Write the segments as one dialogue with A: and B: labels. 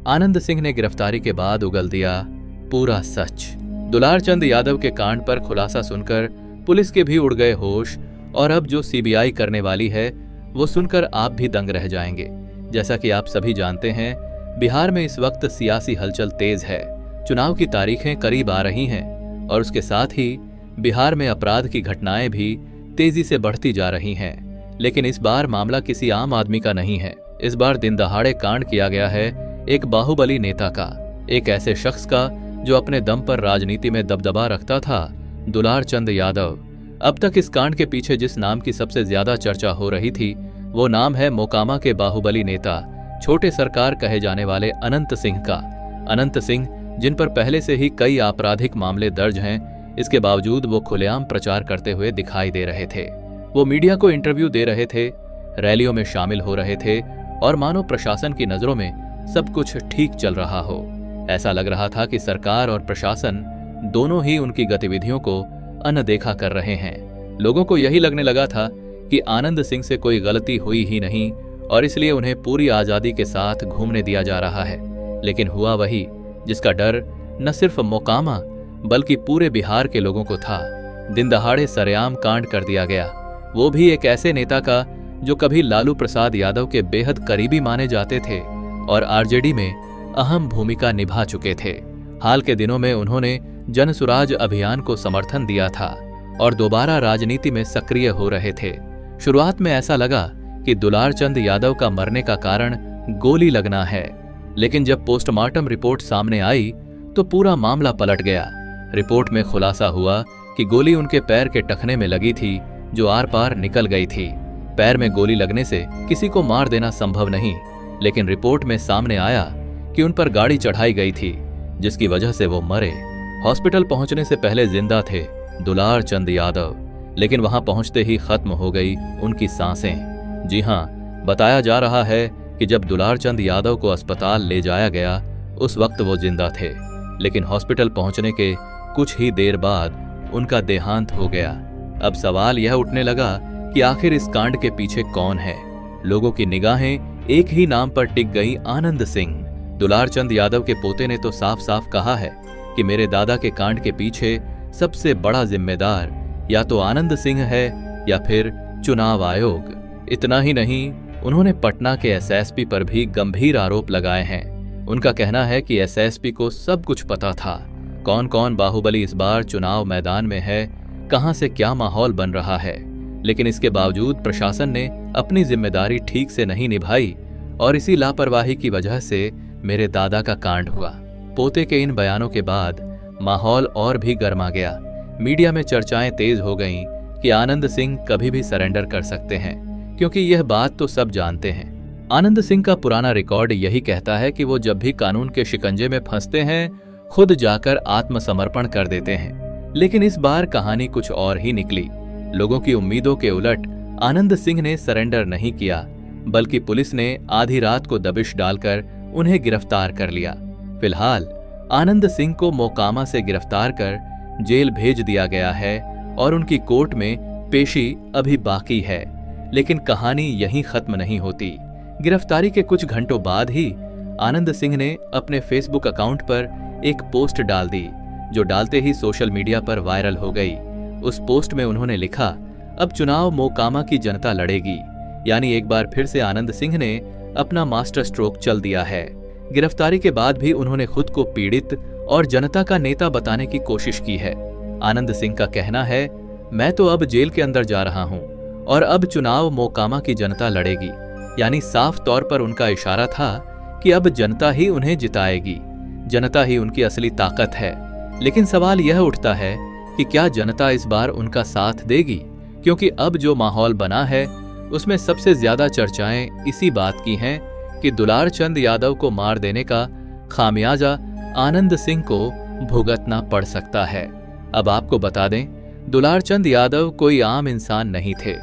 A: आनंद सिंह ने गिरफ्तारी के बाद उगल दिया पूरा सच। दुलार चंद यादव के कांड पर खुलासा सुनकर पुलिस के भी उड़ गए होश, और अब जो सीबीआई करने वाली है वो सुनकर आप भी दंग रह जाएंगे। जैसा कि आप सभी जानते हैं, बिहार में इस वक्त सियासी हलचल तेज है। चुनाव की तारीखें करीब आ रही हैं और उसके साथ ही बिहार में अपराध की घटनाएं भी तेजी से बढ़ती जा रही हैं। लेकिन इस बार मामला किसी आम आदमी का नहीं है। इस बार दिन दहाड़े कांड किया गया है एक बाहुबली नेता का, एक ऐसे शख्स का जो अपने दम पर राजनीति में दबदबा रखता था, दुलार चंद यादव। अब तक इस कांड के पीछे जिस नाम की सबसे ज्यादा चर्चा हो रही थी वो नाम है मोकामा के बाहुबली नेता, छोटे सरकार कहे जाने वाले अनंत सिंह का। अनंत सिंह, जिन पर पहले से ही कई आपराधिक मामले दर्ज हैं, इसके बावजूद वो खुलेआम प्रचार करते हुए दिखाई दे रहे थे। वो मीडिया को इंटरव्यू दे रहे थे, रैलियों में शामिल हो रहे थे और मानो प्रशासन की नजरों में सब कुछ ठीक चल रहा हो। ऐसा लग रहा था कि सरकार और प्रशासन दोनों ही उनकी गतिविधियों को अनदेखा कर रहे हैं। लोगों को यही लगने लगा था कि आनंद सिंह से कोई गलती हुई ही नहीं और इसलिए उन्हें पूरी आजादी के साथ घूमने दिया जा रहा है। लेकिन हुआ वही जिसका डर न सिर्फ मोकामा बल्कि पूरे बिहार के लोगों को था। दिन दहाड़े सरेआम कांड कर दिया गया, वो भी एक ऐसे नेता का जो कभी लालू प्रसाद यादव के बेहद करीबी माने जाते थे और आरजेडी में अहम भूमिका निभा चुके थे। हाल के दिनों में उन्होंने जन सुराज अभियान को समर्थन दिया था और दोबारा राजनीति में सक्रिय हो रहे थे। शुरुआत में ऐसा लगा कि दुलार चंद यादव का मरने का कारण गोली लगना है, लेकिन जब पोस्टमार्टम रिपोर्ट सामने आई तो पूरा मामला पलट गया। रिपोर्ट में खुलासा हुआ कि गोली उनके पैर के टखने में लगी थी जो आर पार निकल गई थी। पैर में गोली लगने से किसी को मार देना संभव नहीं, लेकिन रिपोर्ट में सामने आया कि उन पर गाड़ी चढ़ाई गई थी जिसकी वजह से वो मरे। हॉस्पिटल पहुंचने से पहले जिंदा थे दुलार चंद यादव, लेकिन वहां पहुंचते ही खत्म हो गई उनकी सांसें। जी हां, बताया जा रहा है कि जब दुलार चंद यादव को अस्पताल ले जाया गया उस वक्त वो जिंदा थे, लेकिन हॉस्पिटल पहुंचने के कुछ ही देर बाद उनका देहांत हो गया। अब सवाल यह उठने लगा कि आखिर इस कांड के पीछे कौन है। लोगों की निगाहें एक ही नाम पर टिक गई, आनंद सिंह। दुलार चंद यादव के पोते ने तो साफ साफ कहा है कि मेरे दादा के कांड के पीछे सबसे बड़ा जिम्मेदार या तो आनंद सिंह है या फिर चुनाव आयोग। इतना ही नहीं, उन्होंने पटना के एसएसपी पर भी गंभीर आरोप लगाए हैं। उनका कहना है कि एसएसपी को सब कुछ पता था, कौन कौन बाहुबली इस बार चुनाव मैदान में है, कहां से क्या माहौल बन रहा है। लेकिन इसके बावजूद प्रशासन ने अपनी जिम्मेदारी ठीक से नहीं निभाई और इसी लापरवाही की वजह से मेरे दादा का कांड हुआ। पोते के इन बयानों के बाद माहौल और भी गर्मा गया। मीडिया में चर्चाएं तेज हो गईं कि आनंद सिंह कभी भी सरेंडर कर सकते हैं, क्योंकि यह बात तो सब जानते हैं। आनंद सिंह का पुराना रिकॉर्ड यही कहता है कि वो जब भी कानून के शिकंजे में फंसते हैं खुद जाकर आत्मसमर्पण कर देते हैं। लेकिन इस बार कहानी कुछ और ही निकली। लोगों की उम्मीदों के उलट आनंद सिंह ने सरेंडर नहीं किया, बल्कि पुलिस ने आधी रात को दबिश डालकर उन्हें गिरफ्तार कर लिया। फिलहाल आनंद सिंह को मोकामा से गिरफ्तार कर जेल भेज दिया गया है और उनकी कोर्ट में पेशी अभी बाकी है। लेकिन कहानी यहीं खत्म नहीं होती। गिरफ्तारी के कुछ घंटों बाद ही आनंद सिंह ने अपने फेसबुक अकाउंट पर एक पोस्ट डाल दी, जो डालते ही सोशल मीडिया पर वायरल हो गई। उस पोस्ट में उन्होंने लिखा, अब चुनाव मोकामा की जनता लड़ेगी। यानी एक बार फिर से आनंद सिंह ने अपना मास्टर स्ट्रोक चल दिया है। गिरफ्तारी के बाद भी उन्होंने खुद को पीड़ित और जनता का नेता बताने की कोशिश की है। आनंद सिंह का कहना है, मैं तो अब जेल के अंदर जा रहा हूं और अब चुनाव मोकामा की जनता लड़ेगी। यानी साफ तौर पर उनका इशारा था कि अब जनता ही उन्हें जिताएगी, जनता ही उनकी असली ताकत है। लेकिन सवाल यह उठता है कि क्या जनता इस बार उनका साथ देगी, क्योंकि अब जो माहौल बना है उसमें सबसे ज्यादा चर्चाएं इसी बात की हैं कि दुलार चंद यादव को मार देने का खामियाजा आनंद सिंह को भुगतना पड़ सकता है। अब आपको बता दें, दुलार चंद यादव कोई आम इंसान नहीं थे।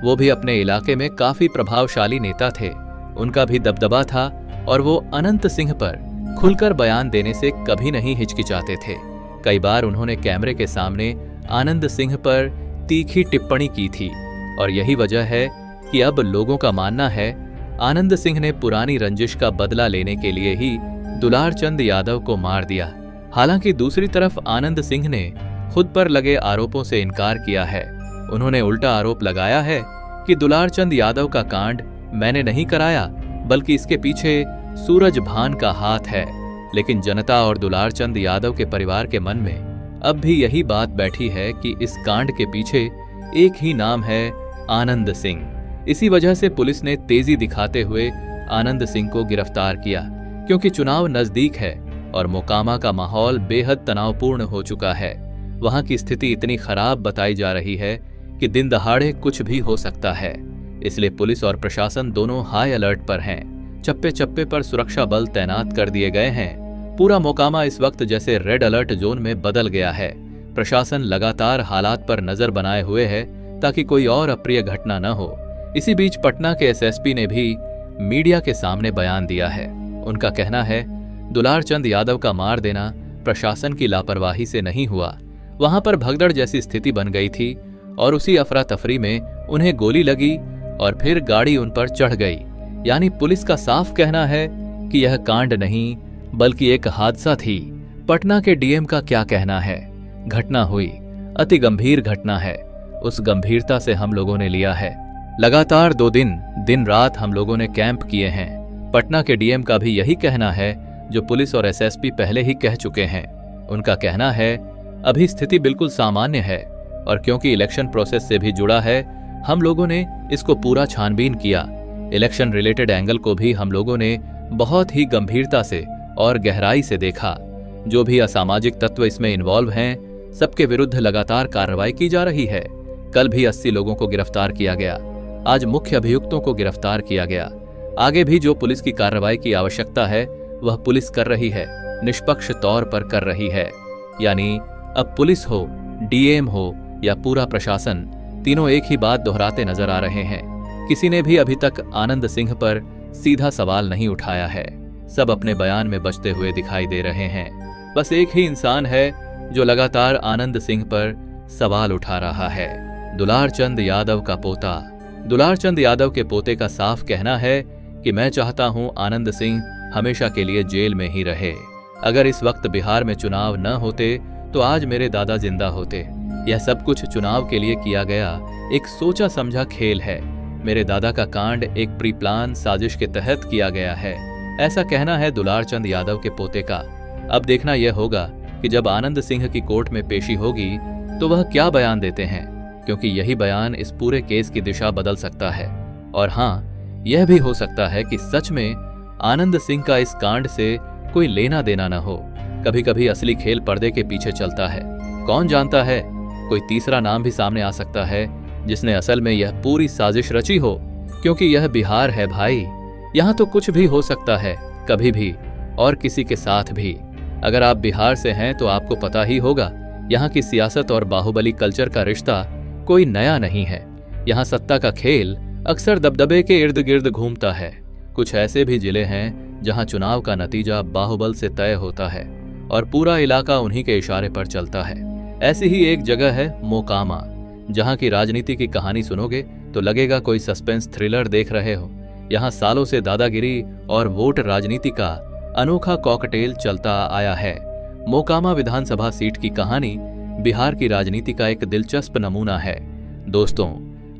A: वो भी अपने इलाके में काफी प्रभावशाली नेता थे। उनका भी दबदबा था और वो अनंत सिंह पर खुलकर बयान देने से कभी नहीं हिचकिचाते थे। कई बार उन्होंने कैमरे के सामने आनंद सिंह पर तीखी टिप्पणी की थी और यही वजह है कि अब लोगों का मानना है आनंद सिंह ने पुरानी रंजिश का बदला लेने के लिए ही दुलार चंद यादव को मार दिया। हालांकि दूसरी तरफ आनंद सिंह ने खुद पर लगे आरोपों से इनकार किया है। उन्होंने उल्टा आरोप लगाया है कि दुलार चंद यादव का कांड मैंने नहीं कराया, बल्कि इसके पीछे सूरज भान का हाथ है। लेकिन जनता और दुलार चंद यादव के परिवार के मन में अब भी यही बात बैठी है कि इस कांड के पीछे एक ही नाम है, आनंद सिंह। इसी वजह से पुलिस ने तेजी दिखाते हुए आनंद सिंह को गिरफ्तार किया, क्योंकि चुनाव नजदीक है और मोकामा का माहौल बेहद तनावपूर्ण हो चुका है। वहां की स्थिति इतनी खराब बताई जा रही है कि दिन दहाड़े कुछ भी हो सकता है। इसलिए पुलिस और प्रशासन दोनों हाई अलर्ट पर हैं। चप्पे चप्पे पर सुरक्षा बल तैनात कर दिए गए हैं। पूरा मोकामा इस वक्त जैसे रेड अलर्ट जोन में बदल गया है। प्रशासन लगातार हालात पर नजर बनाए हुए है ताकि कोई और अप्रिय घटना न हो। इसी बीच पटना के एसएसपी ने भी मीडिया के सामने बयान दिया है। उनका कहना है, दुलार चंद यादव का मार देना प्रशासन की लापरवाही से नहीं हुआ। वहां पर भगदड़ जैसी स्थिति बन गई थी और उसी अफरा तफरी में उन्हें गोली लगी और फिर गाड़ी उन पर चढ़ गई। यानी पुलिस का साफ कहना है कि यह कांड नहीं बल्कि एक हादसा थी। पटना के डीएम का क्या कहना है? घटना हुई, अति गंभीर घटना है। उस गंभीरता से हम लोगों ने लिया है। लगातार 2 दिन रात हम लोगों ने कैंप किए हैं। पटना के डीएम का भी यही कहना है जो पुलिस और एसएसपी पहले ही कह चुके हैं। उनका कहना है अभी स्थिति बिल्कुल सामान्य है और क्योंकि इलेक्शन प्रोसेस से भी जुड़ा है, हम लोगों ने इसको पूरा छानबीन किया। इलेक्शन रिलेटेड एंगल को भी हम लोगों ने बहुत ही गंभीरता से और गहराई से देखा। जो भी असामाजिक तत्व इसमें इन्वॉल्व हैं, सबके विरुद्ध लगातार कार्रवाई की जा रही है। कल भी 80 लोगों को गिरफ्तार किया गया। आज मुख्य अभियुक्तों को गिरफ्तार किया गया। आगे भी जो पुलिस की कार्रवाई की आवश्यकता है वह पुलिस कर रही है, निष्पक्ष तौर पर कर रही है। यानी अब पुलिस हो, डीएम हो या पूरा प्रशासन, तीनों एक ही बात दोहराते नजर आ रहे हैं। किसी ने भी अभी तक आनंद सिंह पर सीधा सवाल नहीं उठाया है। सब अपने बयान में बचते हुए दिखाई दे रहे हैं। बस एक ही इंसान है जो लगातार आनंद सिंह पर सवाल उठा रहा है, दुलार चंद यादव का पोता। दुलार चंद यादव के पोते का साफ कहना है कि मैं चाहता हूं आनंद सिंह हमेशा के लिए जेल में ही रहे। अगर इस वक्त बिहार में चुनाव न होते तो आज मेरे दादा जिंदा होते। यह सब कुछ चुनाव के लिए किया गया एक सोचा समझा खेल है। मेरे दादा का कांड एक प्री प्लान साजिश के तहत किया गया है, ऐसा कहना है दुलार चंद यादव के पोते का। अब देखना यह होगा कि जब आनंद सिंह की कोर्ट में पेशी होगी तो वह क्या बयान देते हैं, क्योंकि यही बयान इस पूरे केस की दिशा बदल सकता है। और हाँ, यह भी हो सकता है कि सच में आनंद सिंह का इस कांड से कोई लेना देना न हो। कभी कभी असली खेल पर्दे के पीछे चलता है। कौन जानता है, कोई तीसरा नाम भी सामने आ सकता है जिसने असल में यह पूरी साजिश रची हो। क्योंकि यह बिहार है भाई, यहाँ तो कुछ भी हो सकता है, कभी भी और किसी के साथ भी। अगर आप बिहार से हैं तो आपको पता ही होगा, यहाँ की सियासत और बाहुबली कल्चर का रिश्ता कोई नया नहीं है। यहाँ सत्ता का खेल अक्सर दबदबे के इर्द गिर्द घूमता है। कुछ ऐसे भी जिले हैं जहाँ चुनाव का नतीजा बाहुबल से तय होता है और पूरा इलाका उन्हीं के इशारे पर चलता है। ऐसी ही एक जगह है मोकामा, जहाँ की राजनीति की कहानी सुनोगे तो लगेगा कोई सस्पेंस थ्रिलर देख रहे हो। यहाँ सालों से दादागिरी और वोट राजनीति का अनोखा कॉकटेल चलता आया है। मोकामा विधानसभा सीट की कहानी बिहार की राजनीति का एक दिलचस्प नमूना है। दोस्तों,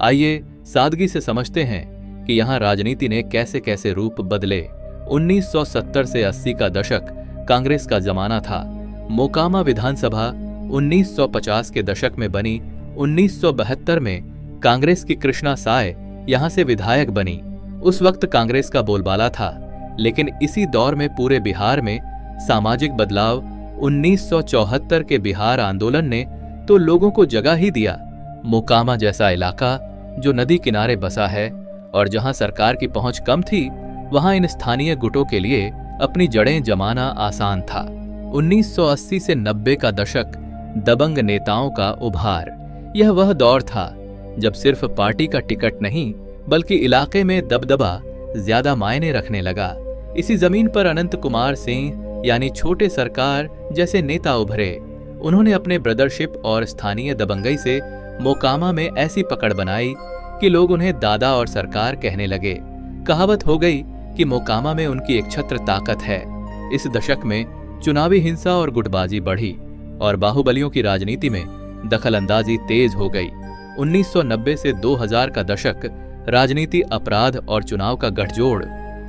A: आइए सादगी से समझते हैं कि यहाँ राजनीति ने कैसे कैसे रूप बदले। 1970 से 80 का दशक कांग्रेस का जमाना था। मोकामा विधानसभा 1950 के दशक में बनी। 1972 में कांग्रेस की कृष्णा साय यहां से विधायक बनी। उस वक्त कांग्रेस का बोलबाला था, लेकिन इसी दौर में पूरे बिहार में सामाजिक बदलाव 1974 के बिहार आंदोलन ने तो लोगों को जगह ही दिया। मोकामा जैसा इलाका जो नदी किनारे बसा है और जहां सरकार की पहुंच कम थी, वहां इन स्थानीय गुटों के लिए अपनी जड़ें जमाना आसान था। 1980 से 90 का दशक दबंग नेताओं का उभार। यह वह दौर था जब सिर्फ पार्टी का टिकट नहीं बल्कि इलाके में दबदबा ज्यादा मायने रखने लगा। इसी जमीन पर अनंत कुमार सिंह यानी छोटे सरकार जैसे नेता उभरे। उन्होंने अपने ब्रदरशिप और स्थानीय दबंगई से मोकामा में ऐसी पकड़ बनाई कि लोग उन्हें दादा और सरकार कहने लगे। कहावत हो गई कि मोकामा में उनकी एक छत्र ताकत है। इस दशक में चुनावी हिंसा और गुटबाजी बढ़ी और बाहुबलियों की राजनीति में दखलंदाजी तेज हो गई। 1990 से 2000 का दशक राजनीति, अपराध और चुनाव का गठजोड़।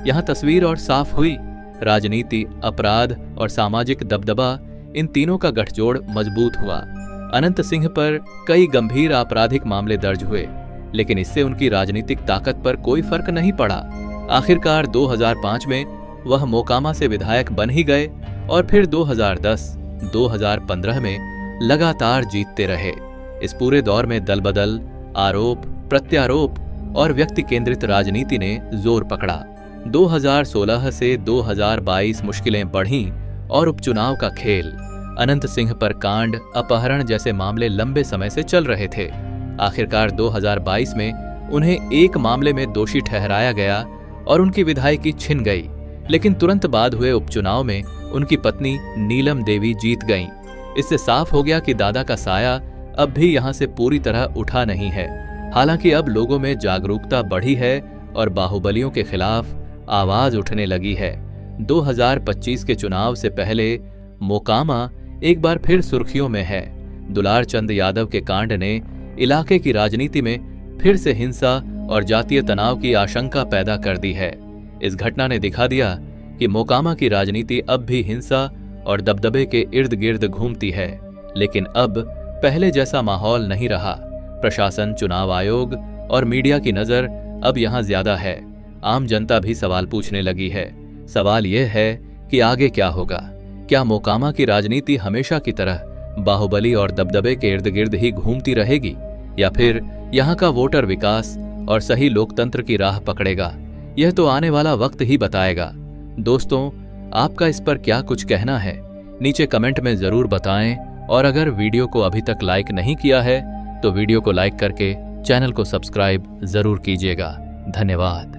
A: यहाँ तस्वीर और साफ हुई। राजनीति, अपराध और सामाजिक दबदबा, इन तीनों का गठजोड़ मजबूत हुआ। अनंत सिंह पर कई गंभीर आपराधिक मामले दर्ज हुए, लेकिन इससे उनकी राजनीतिक ताकत पर कोई फर्क नहीं पड़ा। आखिरकार 2005 में वह मोकामा से विधायक बन ही गए और फिर 2010, 2015 में लगातार जीतते रहे। इस पूरे दौर में दल बदल, आरोप प्रत्यारोप और व्यक्ति केंद्रित राजनीति ने जोर पकड़ा। 2016 से 2022 मुश्किलें बढ़ीं और उपचुनाव का खेल। अनंत सिंह पर कांड, अपहरण जैसे मामले लंबे समय से चल रहे थे। आखिरकार 2022 में उन्हें एक मामले में दोषी ठहराया गया और उनकी विधायकी छिन गई, लेकिन तुरंत बाद हुए उपचुनाव में उनकी पत्नी नीलम देवी जीत गईं। इससे साफ हो गया कि दादा का साया अब भी यहां से पूरी तरह उठा नहीं है। हालांकि अब लोगों में जागरूकता बढ़ी है और बाहुबलियों के खिलाफ आवाज उठने लगी है। 2025 के चुनाव से पहले मोकामा एक बार फिर सुर्खियों में है। दुलार चंद यादव के कांड ने इलाके की राजनीति में फिर से हिंसा और जातीय तनाव की आशंका पैदा कर दी है। इस घटना ने दिखा दिया कि मोकामा की राजनीति अब भी हिंसा और दबदबे के इर्द गिर्द घूमती है, लेकिन अब पहले जैसा माहौल नहीं रहा। प्रशासन, चुनाव आयोग और मीडिया की नजर अब यहां ज्यादा है। आम जनता भी सवाल पूछने लगी है। सवाल यह है कि आगे क्या होगा? क्या मोकामा की राजनीति हमेशा की तरह बाहुबली और दबदबे के इर्द गिर्द ही घूमती रहेगी, या फिर यहाँ का वोटर विकास और सही लोकतंत्र की राह पकड़ेगा? यह तो आने वाला वक्त ही बताएगा। दोस्तों, आपका इस पर क्या कुछ कहना है? नीचे कमेंट में जरूर बताएं और अगर वीडियो को अभी तक लाइक नहीं किया है तो वीडियो को लाइक करके चैनल को सब्सक्राइब जरूर कीजिएगा। धन्यवाद।